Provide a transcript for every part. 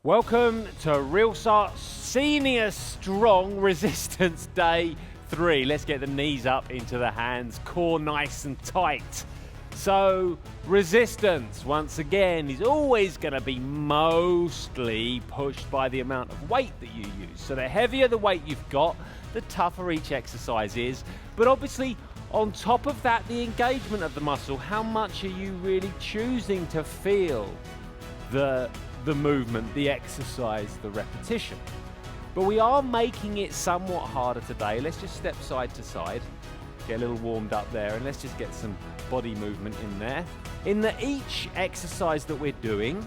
Welcome to RealStart Senior Strong Resistance Day 3. Let's get the knees up into the hands, core nice and tight. So resistance, once again, is always going to be mostly pushed by the amount of weight that you use. So the heavier the weight you've got, the tougher each exercise is. But obviously, on top of that, the engagement of the muscle. How much are you really choosing to feel the movement, the exercise, the repetition? But we are making it somewhat harder today. Let's just step side to side, get a little warmed up there, and let's just get some body movement in there. In that each exercise that we're doing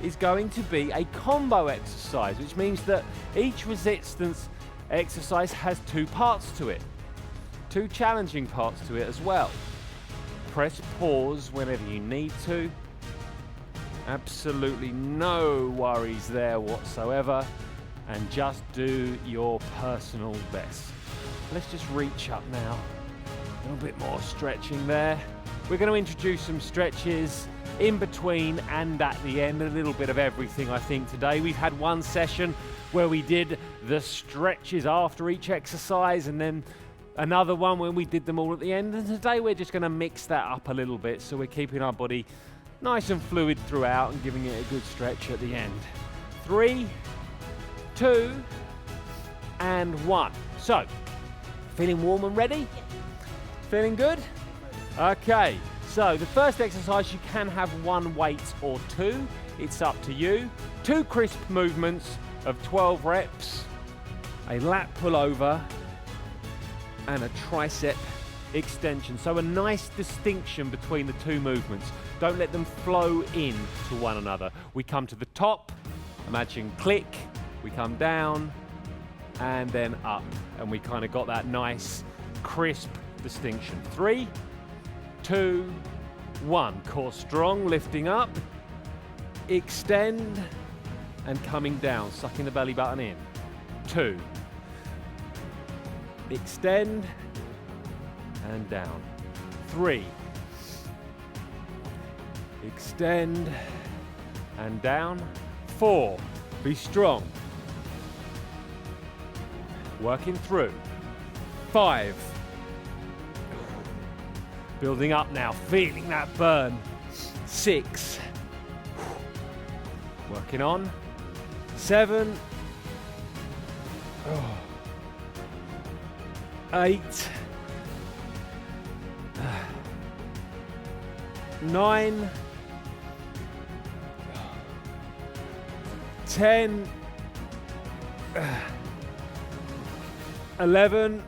is going to be a combo exercise, which means that each resistance exercise has two parts to it, two challenging parts to it as well. Press pause whenever you need to. Absolutely no worries there whatsoever, and just do your personal best. Let's just reach up now. A little bit more stretching there. We're going to introduce some stretches in between and at the end, a little bit of everything I think today. We've had one session where we did the stretches after each exercise, and then another one when we did them all at the end, and today we're just going to mix that up a little bit so we're keeping our body nice and fluid throughout and giving it a good stretch at the end. 3, 2, and 1. So, feeling warm and ready? Feeling good? Okay, so the first exercise, you can have one weight or two. It's up to you. 2 crisp movements of 12 reps, a lat pullover, and a tricep extension. So a nice distinction between the two movements. Don't let them flow in to one another. We come to the top, imagine click, we come down and then up, and we kind of got that nice crisp distinction. 3, 2, 1. Core strong, lifting up, extend and coming down, sucking the belly button in. 2, extend and down. 3, extend and down. 4, be strong, working through. 5, building up now, feeling that burn. 6, working on. 7, 8, 9, 10, 11,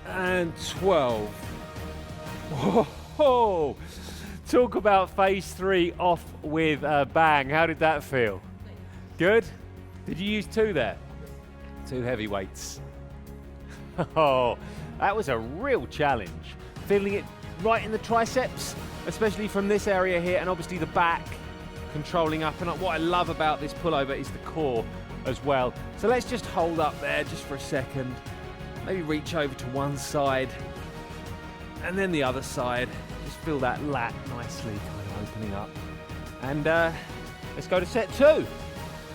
and 12. Whoa! Talk about phase 3 off with a bang. How did that feel? Good? Did you use 2 there? 2 heavy weights. Oh, that was a real challenge. Feeling it right in the triceps, especially from this area here, and obviously the back, controlling up and up. What I love about this pullover is the core as well. So let's just hold up there just for a second. Maybe reach over to one side and then the other side. Just feel that lat nicely kind of opening up. And let's go to set 2.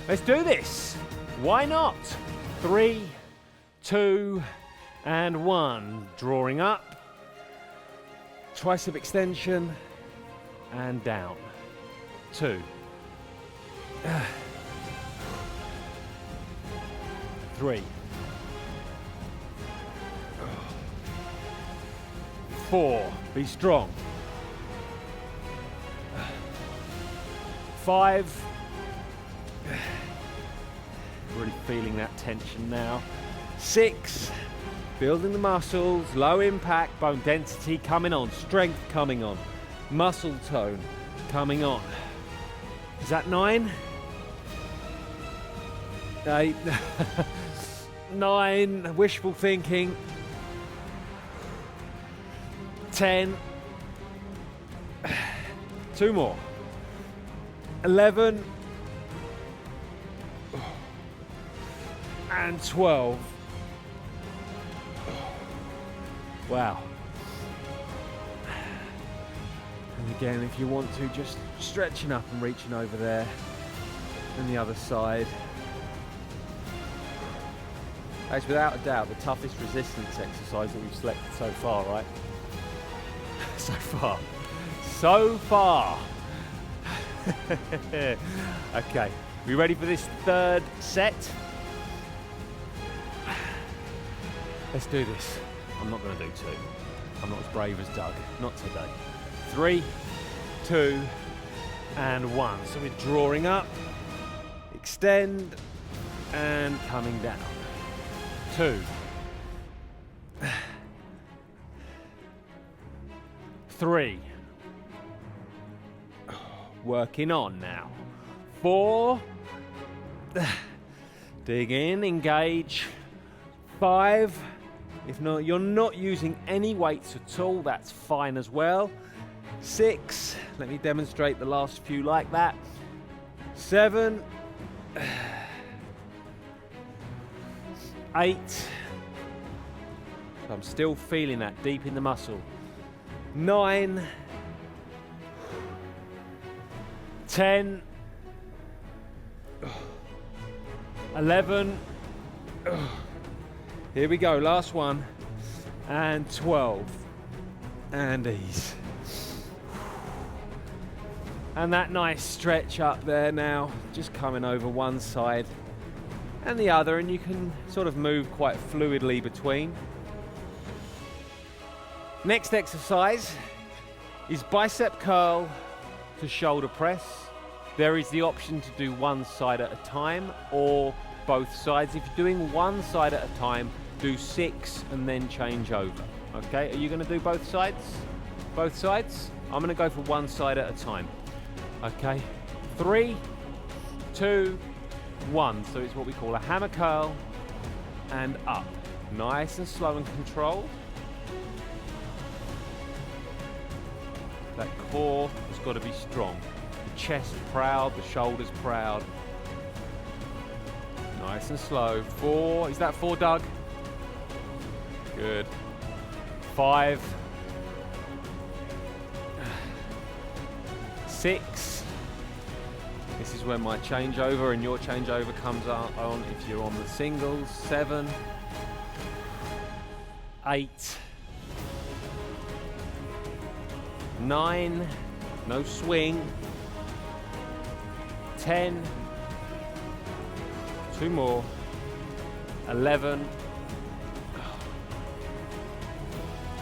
Let's do this. Why not? 3, 2, and 1. Drawing up. Tricep extension and down. 2, 3, 4, be strong. 5, really feeling that tension now. 6, building the muscles, low impact, bone density coming on, strength coming on, muscle tone coming on. Is that 9? 8, 9, wishful thinking. 10, 2 more. 11, and 12. Wow. And again, if you want to, just stretching up and reaching over there, and the other side. That's without a doubt the toughest resistance exercise that we've selected so far, right? So far. Okay, we ready for this third set? Let's do this. I'm not going to do 2. I'm not as brave as Doug. Not today. 3, 2, and 1. So we're drawing up, extend, and coming down. 2. 3. Working on now. 4. Dig in, engage. 5. If not, you're not using any weights at all, that's fine as well. 6. Let me demonstrate the last few like that. 7. 8. So I'm still feeling that deep in the muscle. 9. 10. 11. Here we go, last one. And 12. And ease. And that nice stretch up there now, just coming over one side and the other, and you can sort of move quite fluidly between. Next exercise is bicep curl to shoulder press. There is the option to do one side at a time or both sides. If you're doing one side at a time, do 6 and then change over. Okay, are you going to do both sides? Both sides? I'm going to go for one side at a time. Okay, 3, 2, 1. So it's what we call a hammer curl and up. Nice and slow and controlled. That core has got to be strong. The chest proud, the shoulders proud. Nice and slow. 4, is that 4, Doug? Good. 5. 6. This is when my changeover and your changeover comes on if you're on the singles. 7. 8. 9. No swing. 10. 2 more. 11.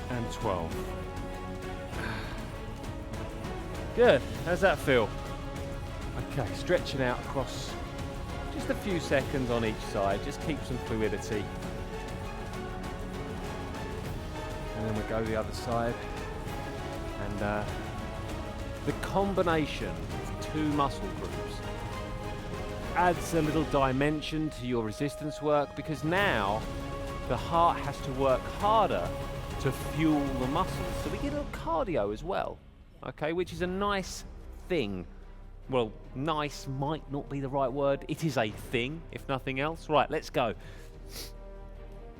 And 12. Good. How's that feel? Okay, stretching out across just a few seconds on each side. Just keep some fluidity. And then we go the other side. And the combination of 2 muscle groups adds a little dimension to your resistance work, because now the heart has to work harder to fuel the muscles. So we get a little cardio as well, okay, which is a nice thing. Well, nice might not be the right word. It is a thing, if nothing else. Right, let's go.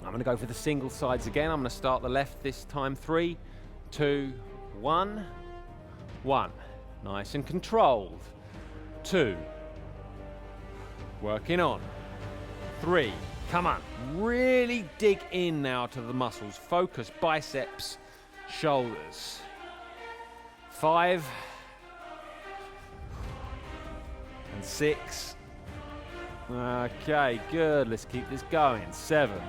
I'm going to go for the single sides again. I'm going to start the left this time. 3, 2, 1. 1. Nice and controlled. 2. Working on. 3. Come on. Really dig in now to the muscles. Focus biceps, shoulders. 5. And 6. Okay, good. Let's keep this going. 7.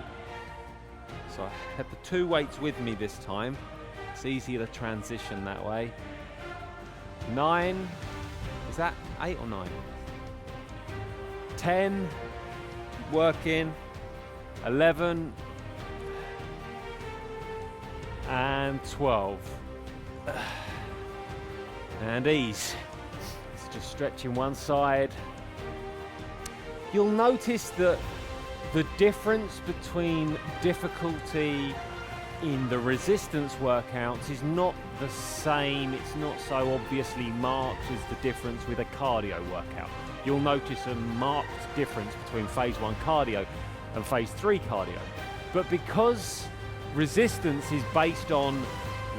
So I had the 2 weights with me this time. It's easier to transition that way. 9. Is that 8 or 9? 10. Keep working. 11. And 12. And ease. It's just stretching one side. You'll notice that the difference between difficulty in the resistance workouts is not the same. It's not so obviously marked as the difference with a cardio workout. You'll notice a marked difference between phase 1 cardio and phase 3 cardio. But because resistance is based on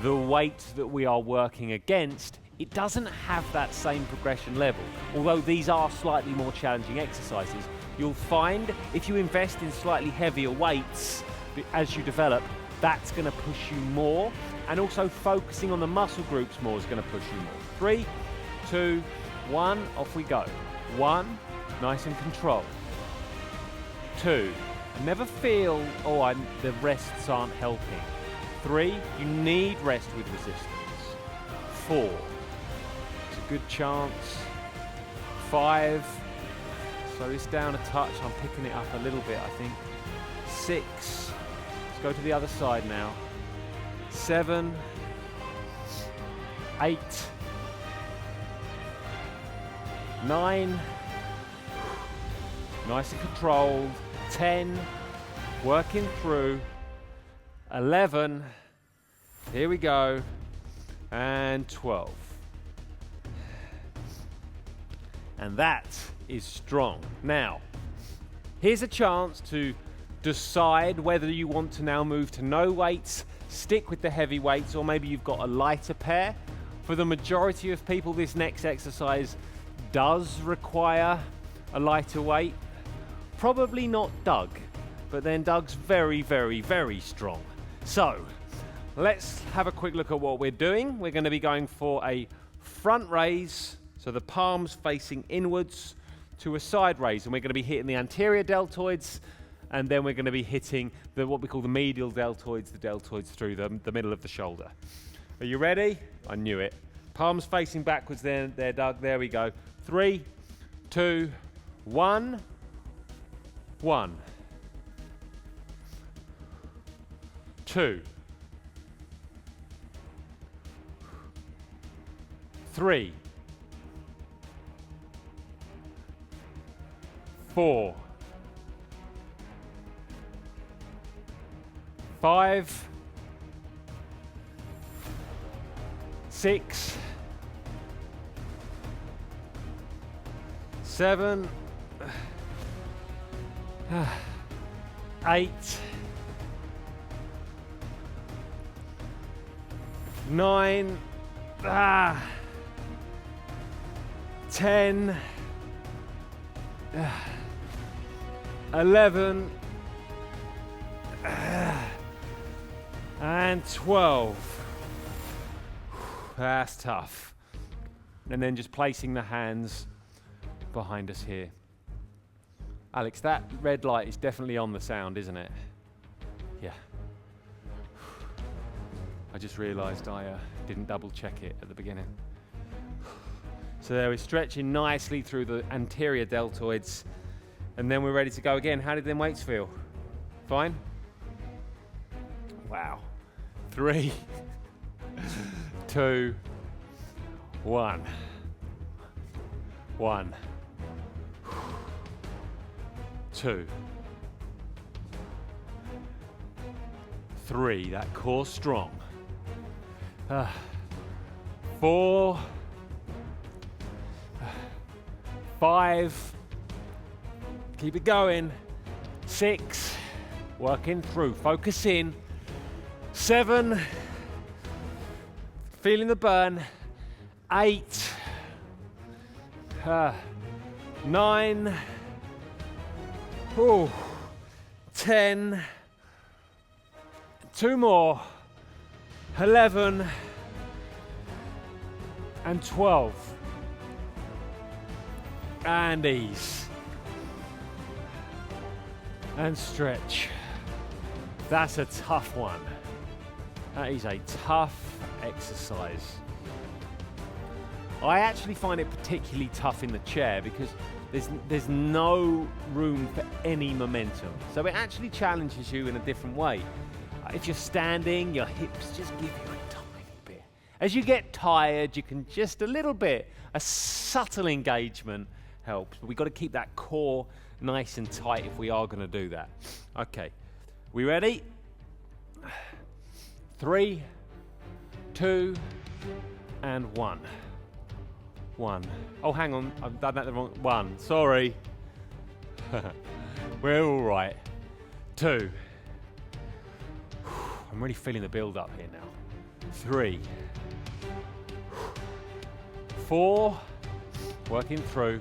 the weight that we are working against, it doesn't have that same progression level. Although these are slightly more challenging exercises, you'll find if you invest in slightly heavier weights as you develop, that's going to push you more, and also focusing on the muscle groups more is going to push you more. 3, 2, 1, off we go. 1, nice and controlled. 2, never feel, the rests aren't helping. 3, you need rest with resistance. 4, it's a good chance. 5, slow this down a touch, I'm picking it up a little bit I think. 6, let's go to the other side now. 7, 8, 9, nice and controlled. 10, working through. 11, here we go, and 12. And that is strong. Now, here's a chance to decide whether you want to now move to no weights, stick with the heavy weights, or maybe you've got a lighter pair. For the majority of people, this next exercise does require a lighter weight. Probably not Doug, but then Doug's very, very, very strong. So, let's have a quick look at what we're doing. We're going to be going for a front raise, so the palms facing inwards, to a side raise, and we're going to be hitting the anterior deltoids, and then we're going to be hitting what we call the medial deltoids, the deltoids through the middle of the shoulder. Are you ready? I knew it. Palms facing backwards there, Doug. There we go. 3, 2, 1. 1, 2, 3, 4, 5, 6, 7, 8, 9, 10, 11, and 12. That's tough. And then just placing the hands behind us here. Alex, that red light is definitely on the sound, isn't it? Yeah. I just realised I didn't double check it at the beginning. So there we're stretching nicely through the anterior deltoids, and then we're ready to go again. How did them weights feel? Fine? Wow. 3, 2, 1. 1, 2, 3, that core strong. 4, 5, keep it going. 6, working through, focus in. 7, feeling the burn. 8, 9, 10, 2 more, 11, and 12. And ease. And stretch. That's a tough one. That is a tough exercise. I actually find it particularly tough in the chair because there's no room for any momentum. So it actually challenges you in a different way. If you're standing, your hips just give you a tiny bit. As you get tired, you can just a little bit, a subtle engagement helps. But we've got to keep that core nice and tight if we are going to do that. Okay, we ready? 3, 2, and 1. 1. Oh, hang on, I've done that the wrong. 1, sorry. We're all right. 2. I'm really feeling the build up here now. 3. 4, working through.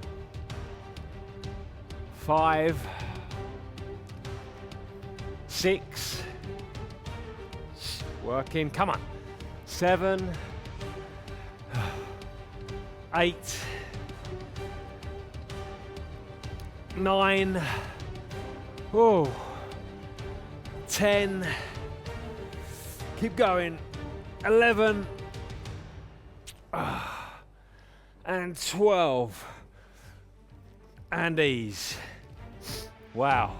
5, 6, working, come on. 7, 8, 9, 10, keep going, 11, and 12, and ease. Wow.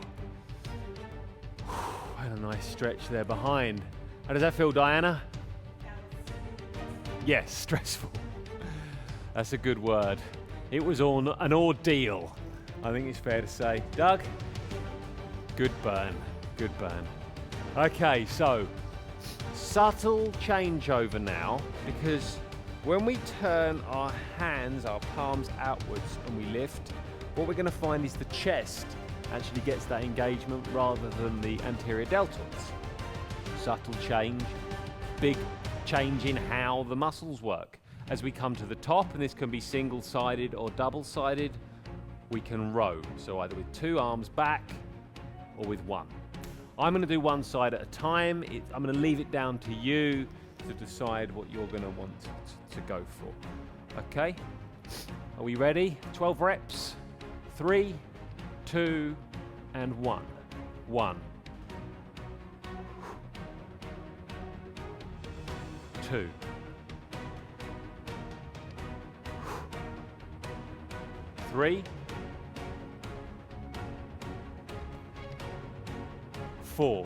What a nice stretch there behind. How does that feel, Diana? Yes, stressful. That's a good word. It was an ordeal, I think it's fair to say. Doug? Good burn, good burn. Okay, so subtle changeover now, because when we turn our hands, our palms outwards and we lift, what we're going to find is the chest actually gets that engagement rather than the anterior deltoids. Subtle change, big change in how the muscles work. As we come to the top, and this can be single-sided or double-sided, we can row. So either with 2 arms back or with 1. I'm going to do one side at a time. I'm going to leave it down to you to decide what you're going to want to go for. Okay? Are we ready? 12 reps. 3, 2, and 1. 1. 2. 3. 4.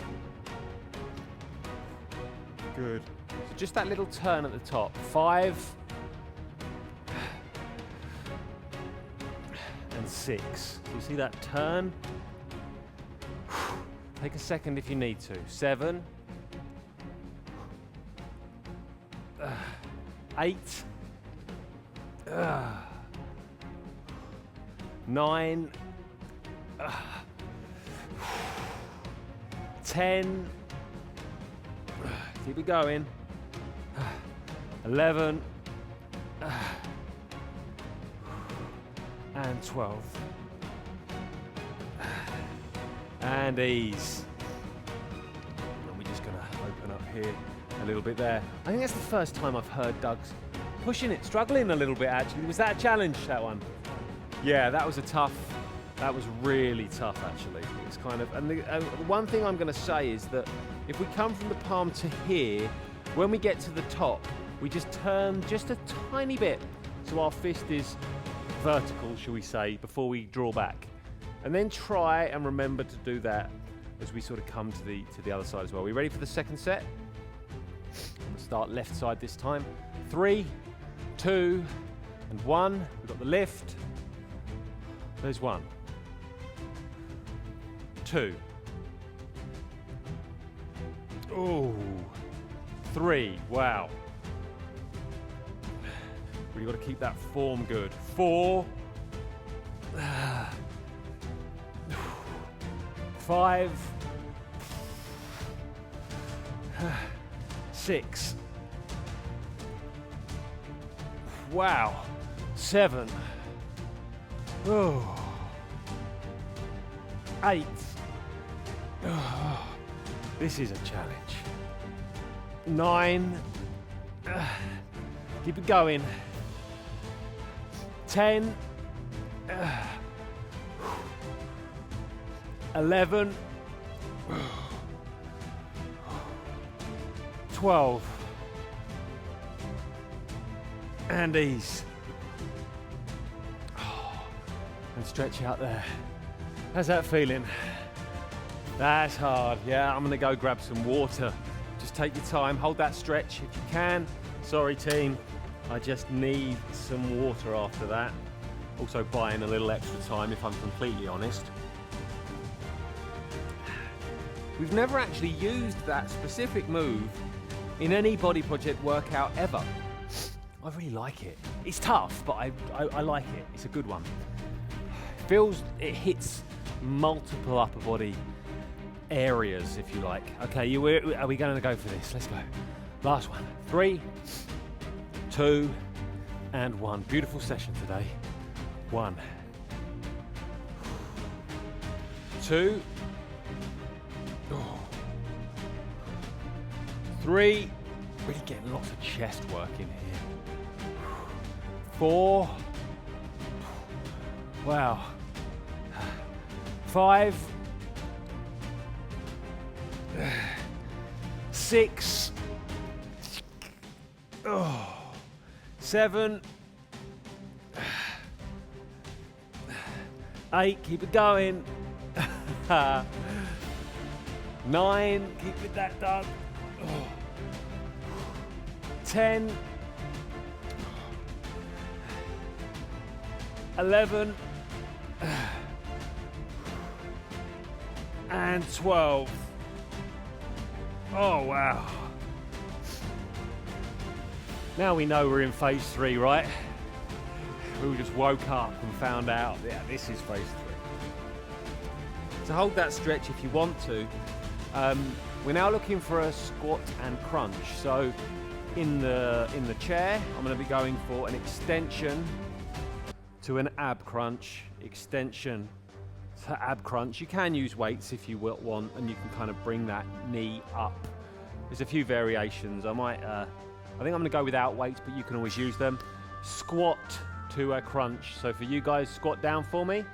Good. So just that little turn at the top. 5. And 6. You see that turn? Take a second if you need to. 7. 8. 9. 10. Keep it going. 11. And 12. And ease. And we're just going to open up here a little bit there. I think that's the first time I've heard Doug's pushing it, struggling a little bit actually. Was that a challenge, that one? Yeah, that was really tough actually. It was kind of, and the one thing I'm going to say is that if we come from the palm to here, when we get to the top, we just turn just a tiny bit so our fist is vertical, shall we say, before we draw back. And then try and remember to do that as we sort of come to the other side as well. Are we ready for the second set? We'll start left side this time. 3, 2, and 1. We've got the lift. There's 1. 2. Oh. 3. Wow. Really got to keep that form good. 4. 5. 6. Wow. 7. Oh. 8. Oh. This is a challenge. 9. Keep it going. 10. 11. 12. And ease. And stretch out there. How's that feeling? That's hard. Yeah, I'm gonna go grab some water. Just take your time, hold that stretch if you can. Sorry team, I just need some water after that. Also buying a little extra time if I'm completely honest. We've never actually used that specific move in any Body Project workout ever. I really like it. It's tough, but I like it. It's a good one. It hits multiple upper body areas, if you like. Okay, are we going to go for this? Let's go. Last one. 3, 2, and 1. Beautiful session today. 1, 2, 3, really getting lots of chest work in here. 4, wow. 5, 6, 7, 8, keep it going. 9, keep it that done. 10, 11, and 12. Oh wow. Now we know we're in phase 3, right? We just woke up and found out, yeah, this is phase 3. So hold that stretch if you want to. We're now looking for a squat and crunch. So in the chair, I'm going to be going for an extension to an ab crunch, extension to ab crunch. You can use weights if you want, and you can kind of bring that knee up. There's a few variations. I think I'm going to go without weights, but you can always use them. Squat to a crunch. So for you guys, squat down for me.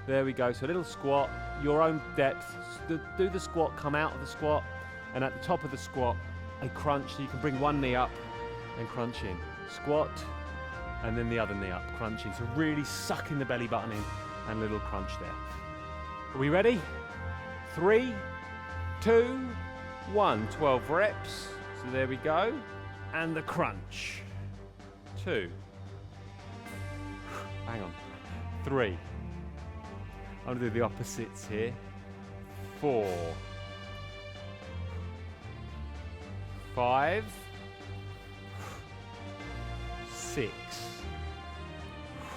There we go. So a little squat, your own depth. Do the squat, come out of the squat, and at the top of the squat, a crunch. So you can bring one knee up and crunch in. Squat, and then the other knee up, crunching. So really sucking the belly button in, and a little crunch there. Are we ready? 3, 2, 1. 12 reps. So there we go. And the crunch. 2. Hang on. 3. I'm going to do the opposites here. 4. 5. 6.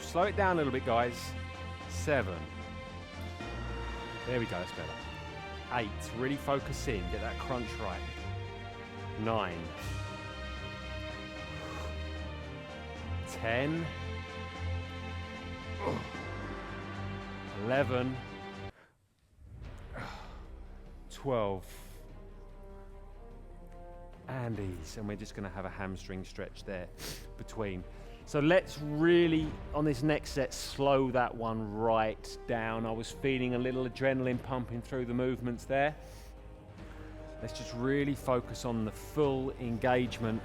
Slow it down a little bit, guys. 7. There we go, that's better. 8. Really focus in. Get that crunch right. 9. 10. 11, 12, and ease. And we're just going to have a hamstring stretch there between. So let's really, on this next set, slow that one right down. I was feeling a little adrenaline pumping through the movements there. Let's just really focus on the full engagement.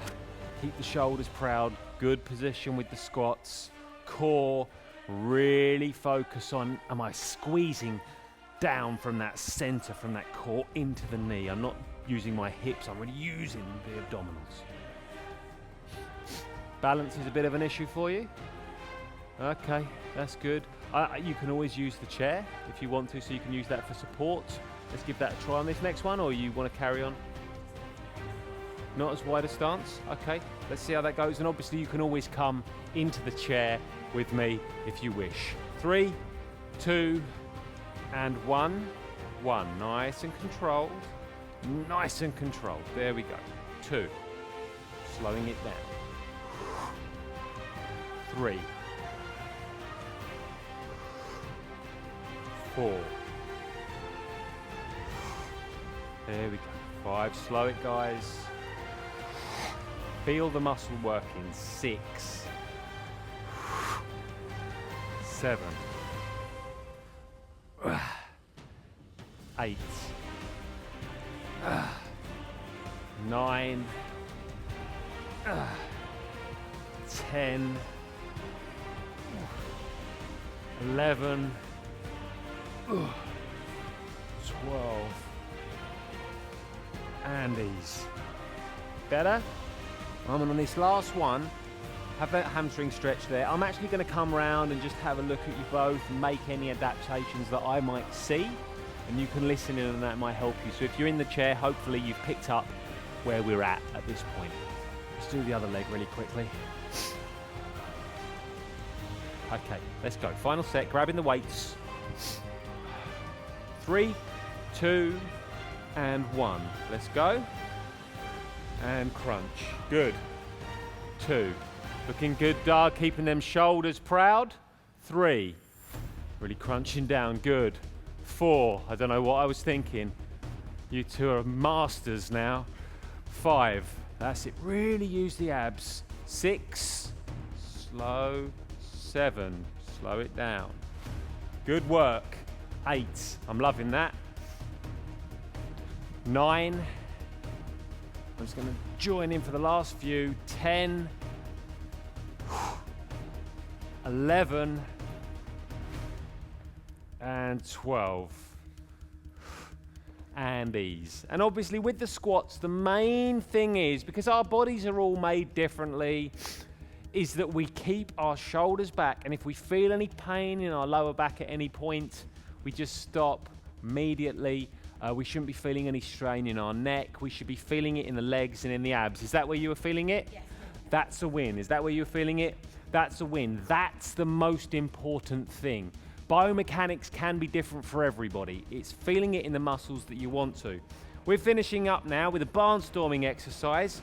Keep the shoulders proud. Good position with the squats. Core. Really focus on, am I squeezing down from that center, from that core into the knee? I'm not using my hips, I'm really using the abdominals. Balance is a bit of an issue for you? Okay, that's good. You can always use the chair if you want to, so you can use that for support. Let's give that a try on this next one, or you want to carry on? Not as wide a stance? Okay, let's see how that goes. And obviously you can always come into the chair with me if you wish. 3, 2, and 1. 1. Nice and controlled. Nice and controlled. There we go. 2. Slowing it down. 3. 4. There we go. 5. Slow it, guys. Feel the muscle working. 6. 7. 8. 9. 10. 11. 12. And ease. Better? And on this last one, have that hamstring stretch there. I'm actually going to come round and just have a look at you both and make any adaptations that I might see, and you can listen in and that might help you. So if you're in the chair, hopefully you've picked up where we're at this point. Let's do the other leg really quickly. Okay, let's go. Final set, grabbing the weights. 3, 2, and 1. Let's go. And crunch. Good. 2, Looking good, Doug. Keeping them shoulders proud. 3. Really crunching down. Good. 4. I don't know what I was thinking. You two are masters now. 5. That's it. Really use the abs. 6. Slow. 7. Slow it down. Good work. 8. I'm loving that. 9. I'm just going to join in for the last few. 10. 11. And 12. And ease. And obviously with the squats, the main thing is, because our bodies are all made differently, is that we keep our shoulders back. And if we feel any pain in our lower back at any point, we just stop immediately. We shouldn't be feeling any strain in our neck. We should be feeling it in the legs and in the abs. Is that where you were feeling it? Yes. That's a win. Is that where you were feeling it? That's a win. That's the most important thing. Biomechanics can be different for everybody. It's feeling it in the muscles that you want to. We're finishing up now with a barnstorming exercise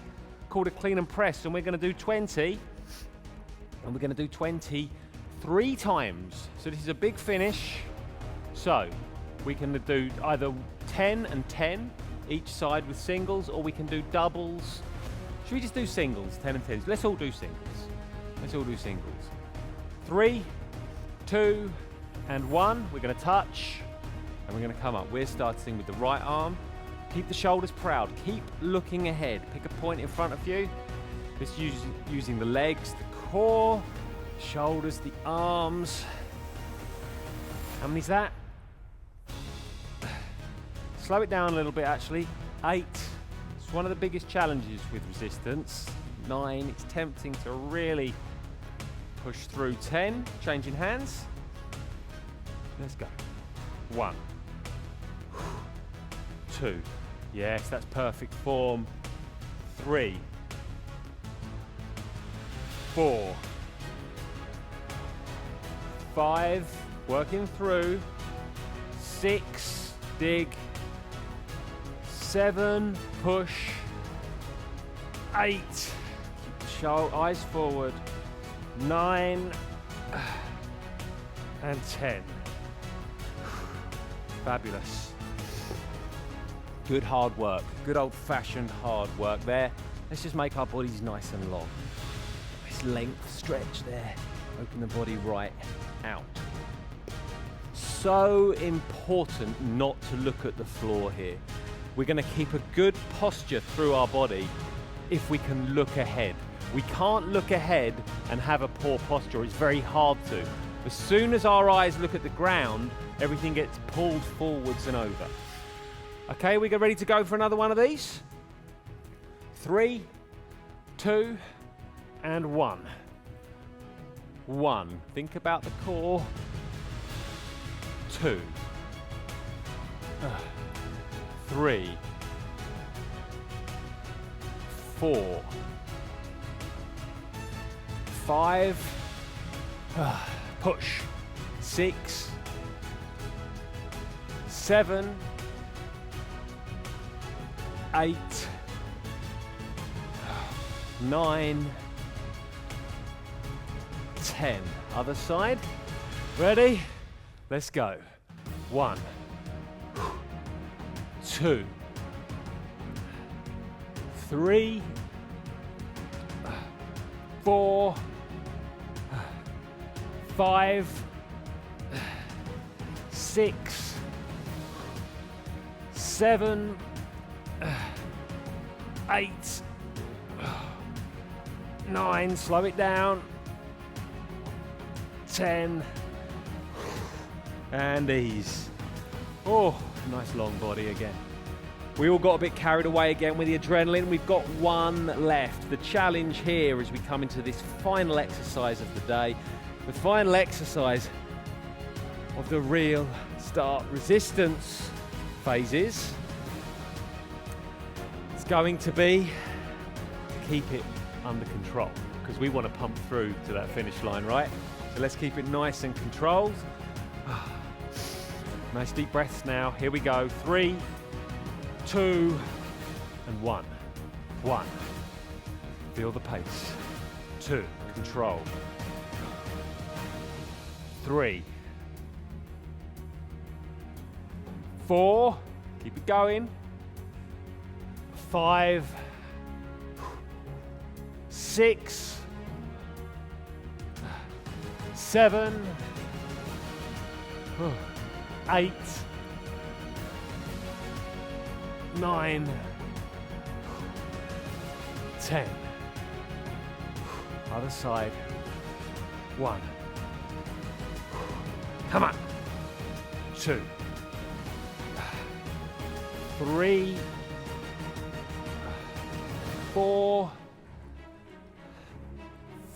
called a clean and press, and we're going to do 20, and we're going to do 20 3 times. So this is a big finish. So we can do either 10 and 10 each side with singles, or we can do doubles. Should we just do singles, 10 and 10? Let's all do singles. Let's all do singles. 3, 2, and 1. We're going to touch, and we're going to come up. We're starting with the right arm. Keep the shoulders proud. Keep looking ahead. Pick a point in front of you. This using the legs, the core, shoulders, the arms. How many's that? Slow it down a little bit, actually. 8. It's one of the biggest challenges with resistance. 9. It's tempting to really push through. 10. Changing hands. Let's go. 1. 2. Yes, that's perfect form. 3. 4. 5. Working through. 6. Dig. 7. Push. 8. Keep the shoulder, eyes forward. 9. And 10. Fabulous. Good hard work. Good old-fashioned hard work there. Let's just make our bodies nice and long. Nice length stretch there. Open the body right out. So important not to look at the floor here. We're going to keep a good posture through our body if we can look ahead. We can't look ahead and have a poor posture. It's very hard to. As soon as our eyes look at the ground, everything gets pulled forwards and over. Okay, we get ready to go for another one of these? 3, 2, and 1. 1. Think about the core. 2. 3. 4. 5. Push. 6. 7. 8. 9. 10. Other side. Ready? Let's go. 1. 2. 3. 4. 5. 6. 7. 8. 9. Slow it down. 10. And ease. Oh, nice long body again. We all got a bit carried away again with the adrenaline. We've got one left. The challenge here as we come into this final exercise of the day, the final exercise of the real start resistance phases. It's going to be to keep it under control, because we want to pump through to that finish line, right? So let's keep it nice and controlled. Nice deep breaths now. Here we go. 3, 2, and 1. 1. Feel the pace. 2. control. 3, 4, keep it going. 5, 6, 7, 8, 9, 10. Other side. 1. Come on. 2, 3, 4,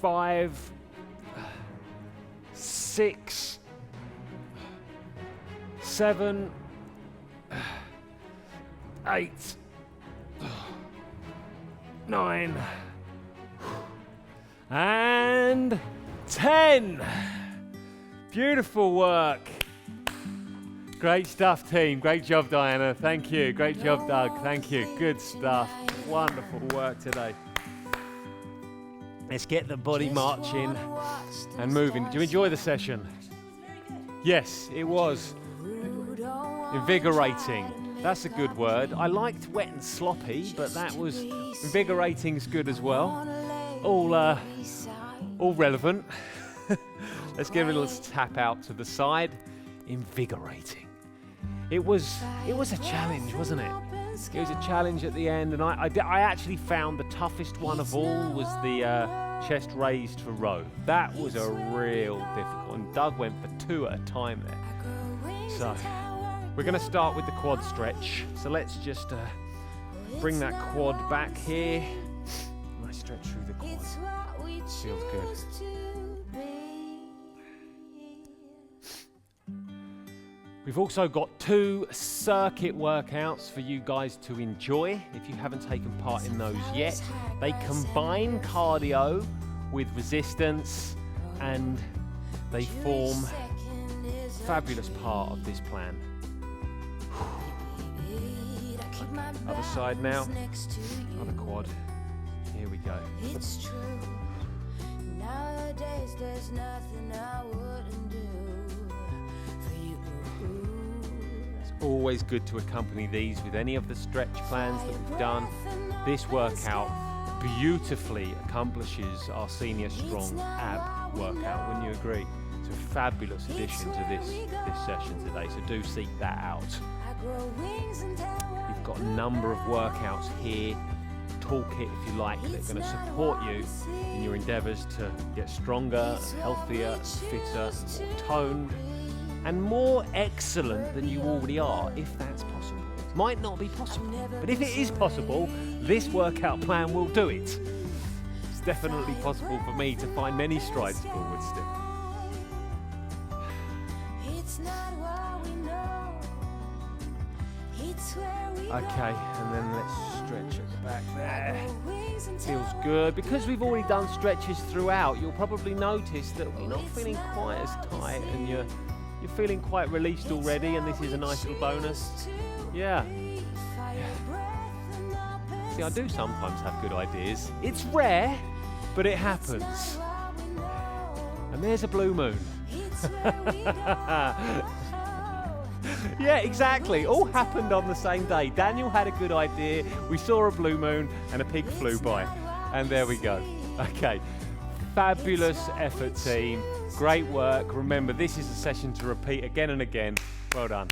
5, 6, 7, 8, 9, and 10. Beautiful work. Great stuff, team. Great job, Diana. Thank you. Great job, Doug. Thank you. Good stuff. Wonderful work today. Let's get the body marching and moving. Did you enjoy the session? Yes, it was. Invigorating. That's a good word. I liked wet and sloppy, but that was invigorating is good as well. All relevant. Let's give it a little tap out to the side. Invigorating. It was a challenge, wasn't it? It was a challenge at the end, and I actually found the toughest one of all was the chest raised for row. That was a real difficult, and Doug went for 2 at a time there. So we're going to start with the quad stretch. So let's just bring that quad back here. Nice stretch through the quad. Feels good. We've also got 2 circuit workouts for you guys to enjoy if you haven't taken part in those yet. They combine cardio with resistance and they form a fabulous part of this plan. Okay, other side now, other quad. Here we go. It's true. Nowadays there's nothing I wouldn't do. Always good to accompany these with any of the stretch plans that we've done. This workout beautifully accomplishes our Senior Strong ab workout, wouldn't you agree? It's a fabulous addition to this session today, so do seek that out. We've got a number of workouts here, toolkit if you like, that are going to support you in your endeavours to get stronger, healthier, fitter, more toned, and more excellent than you already are, if that's possible. Might not be possible, but if it is possible, this workout plan will do it. It's definitely possible for me to find many strides forward still. Okay, and then let's stretch at the back there. Feels good. Because we've already done stretches throughout, you'll probably notice that we're not feeling quite as tight, and you're feeling quite released already, and this is a nice little bonus. Yeah. See, I do sometimes have good ideas. It's rare, but it happens. And there's a blue moon. Yeah, exactly. All happened on the same day. Daniel had a good idea, we saw a blue moon, and a pig flew by. And there we go. Okay. Fabulous effort, team. Great work. Remember, this is a session to repeat again and again. Well done.